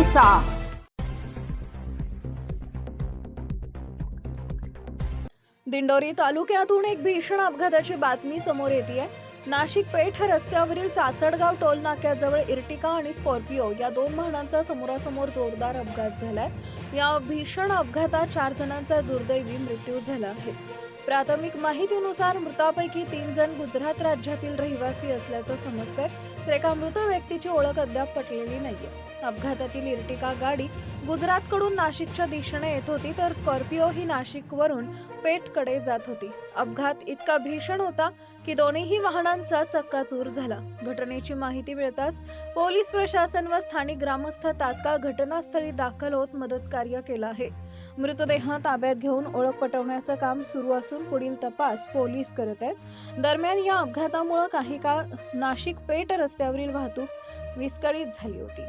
करायचा। दिंडोरी तालुक्यातून एक भीषण अपघाताची बातमी समोर येते। नाशिक पेठ रस्त्यावरील चाचडगाव टोल नाक्याजवळ इर्टिका आणि स्कॉर्पिओ या दोन वाहनांचा समोरासमोर जोरदार अपघात झालाय। या भीषण अपघातात 4 जणांचा दुर्दैवी मृत्यू झाला आहे। प्राथमिक माहितीनुसार मृतांपैकी 3 जण गुजरात राज्यातील रहिवासी असल्याचं समजतंय, तर एका मृत व्यक्तीची ओळख अद्याप पटलेली नाहीये। अपघातातील इर्टिका गाडी गुजरातकडून नाशिकच्या दिशेने येत होती, तर स्कॉर्पिओ ही नाशिकवरून पेठकडे जात होती। अपघात इतका भीषण होता की दोन्ही वाहनांचा चक्काचूर झाला। घटनेची माहिती मिळताच पोलीस प्रशासन व स्थानिक ग्रामस्थ तात्काळ घटनास्थळी दाखल होत मदतकार्य केलं आहे। मृतदेह ताब्यात घेऊन ओळख पटवण्याचं काम सुरू असून पुढील तपास पोलीस करत आहेत। दरम्यान या अपघातामुळे काही काळ नाशिक पेठ रस्त्यावरील वाहतूक विस्कळीत झाली होती।